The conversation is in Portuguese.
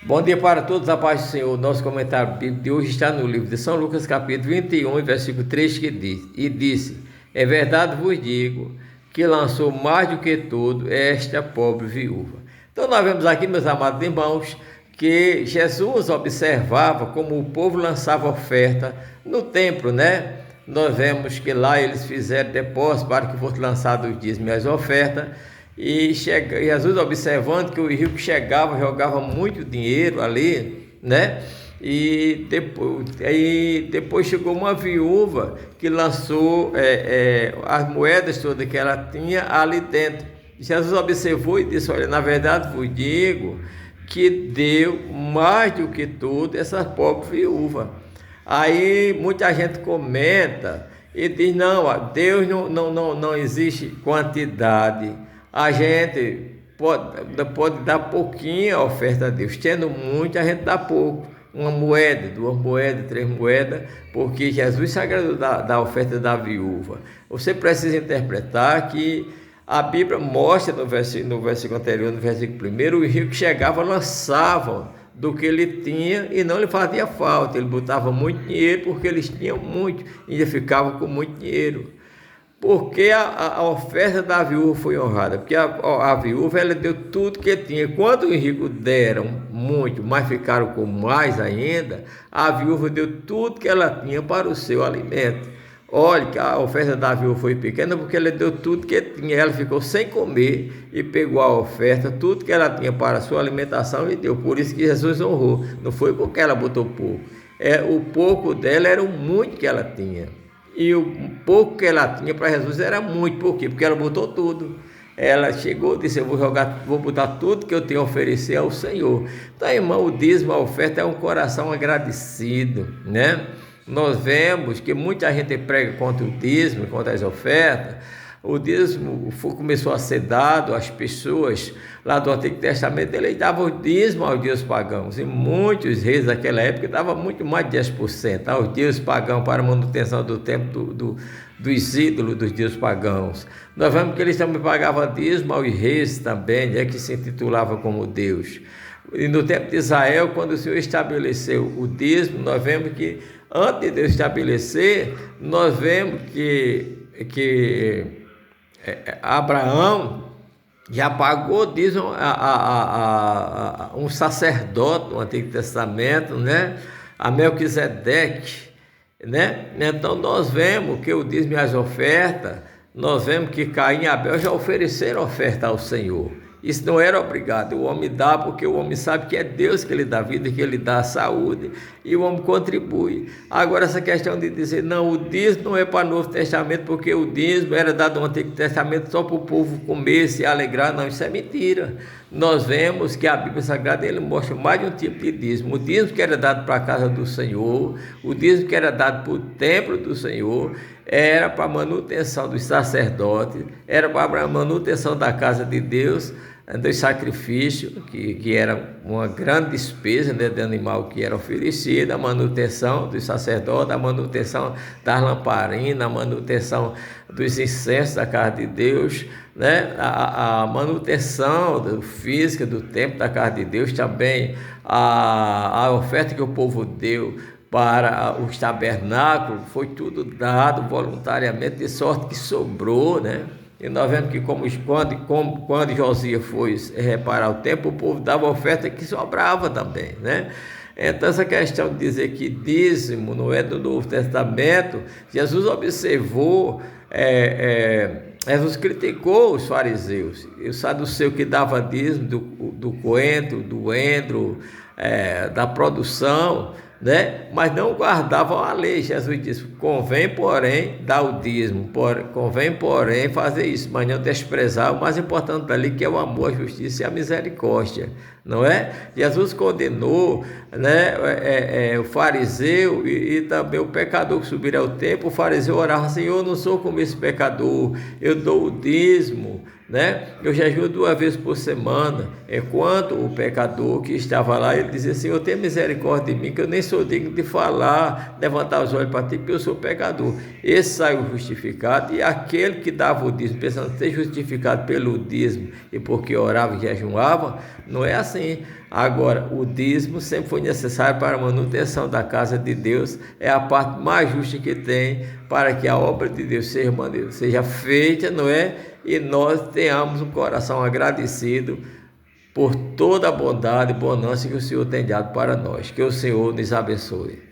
Bom dia para todos, a paz do Senhor. Nosso comentário bíblico de hoje está no livro de São Lucas, capítulo 21, versículo 3, que diz: E disse: É verdade vos digo, que lançou mais do que tudo esta pobre viúva. Então nós vemos aqui, meus amados irmãos, que Jesus observava como o povo lançava oferta no templo, né? Nós vemos que lá eles fizeram depósito para que fosse lançado os dízimos e as ofertas. E Jesus observando que o rico chegava, jogava muito dinheiro ali, né? E depois chegou uma viúva que lançou as moedas todas que ela tinha ali dentro. Jesus observou e disse: Olha, na verdade vos digo que deu mais do que tudo essa pobre viúva. Aí muita gente comenta e diz: Não, Deus não existe quantidade. A gente pode dar pouquinho a oferta a Deus. Tendo muito, a gente dá pouco. Uma moeda, duas moedas, três moedas, porque Jesus se agradou da oferta da viúva. Você precisa interpretar que a Bíblia mostra no versículo anterior, no versículo primeiro, os ricos chegavam, lançavam do que ele tinha e não lhe fazia falta. Ele botava muito dinheiro porque eles tinham muito e ainda ficavam com muito dinheiro. Porque a oferta da viúva foi honrada? Porque a viúva, ela deu tudo que tinha. Quando os ricos deram muito, mas ficaram com mais ainda, a viúva deu tudo que ela tinha para o seu alimento. Olha que a oferta da viúva foi pequena porque ela deu tudo que tinha. Ela ficou sem comer e pegou a oferta, tudo que ela tinha para a sua alimentação e deu. Por isso que Jesus honrou. Não foi porque ela botou pouco. O pouco dela era o muito que ela tinha. E o pouco que ela tinha para Jesus era muito. Por quê? Porque ela botou tudo. Ela chegou e disse: Eu vou botar tudo que eu tenho a oferecer ao Senhor. Então, irmão, o dízimo, a oferta é um coração agradecido, né? Nós vemos que muita gente prega contra o dízimo, contra as ofertas. O dízimo começou a ser dado às pessoas lá do Antigo Testamento. Eles davam o dízimo aos deuses pagãos, e muitos reis daquela época davam muito mais de 10% aos deuses pagãos para a manutenção do templo dos ídolos dos deuses pagãos. Nós vemos que eles também pagavam dízimo aos reis também, né, que se intitulavam como Deus. E no tempo de Israel, quando o Senhor estabeleceu o dízimo, nós vemos que antes de Deus estabelecer, nós vemos que Abraão já pagou, diz um sacerdote no Antigo Testamento, né? A Melquisedeque, né? Então nós vemos que o dízimo e as ofertas, nós vemos que Caim e Abel já ofereceram oferta ao Senhor. Isso não era obrigado, o homem dá porque o homem sabe que é Deus que lhe dá vida, que ele dá saúde, e o homem contribui. Agora essa questão de dizer, não, o dízimo não é para o Novo Testamento, porque o dízimo era dado no Antigo Testamento só para o povo comer, se alegrar, não, isso é mentira. Nós vemos que a Bíblia Sagrada, ele mostra mais de um tipo de dízimo. O dízimo que era dado para a casa do Senhor, o dízimo que era dado para o templo do Senhor, era para a manutenção dos sacerdotes, era para a manutenção da casa de Deus, dos sacrifícios, que era uma grande despesa, né, de animal que era oferecido, a manutenção dos sacerdotes, a manutenção das lamparinas, a manutenção dos incensos da casa de Deus, né, a manutenção física do templo da casa de Deus, também a oferta que o povo deu para os tabernáculos, foi tudo dado voluntariamente, de sorte que sobrou, né? E nós vemos que quando Josias foi reparar o templo, o povo dava oferta que sobrava também, né? Então essa questão de dizer que dízimo não é do Novo Testamento, Jesus observou, Jesus criticou os fariseus, e o saduceu que dava dízimo do coentro, do endro, da produção, né? Mas não guardavam a lei. Jesus disse: convém, porém, dar o dízimo, convém, porém, fazer isso, mas não desprezar o mais importante da lei, que é o amor, a justiça e a misericórdia, não é? Jesus condenou, né, o fariseu e também o pecador que subiram ao templo. O fariseu orava: Senhor, eu não sou como esse pecador, eu dou o dízimo, né? Eu jejuo 2 vezes por semana, enquanto o pecador que estava lá, ele dizia: Senhor, tenha misericórdia de mim, que eu nem sou digno de falar, levantar os olhos para ti, porque eu sou pecador. Esse saiu justificado, e aquele que dava o dízimo, pensando ser justificado pelo dízimo e porque orava e jejuava, não é assim. Agora, o dízimo sempre foi necessário para a manutenção da casa de Deus, é a parte mais justa que tem para que a obra de Deus seja feita, não é? E nós tenhamos um coração agradecido por toda a bondade e bonança que o Senhor tem dado para nós. Que o Senhor nos abençoe.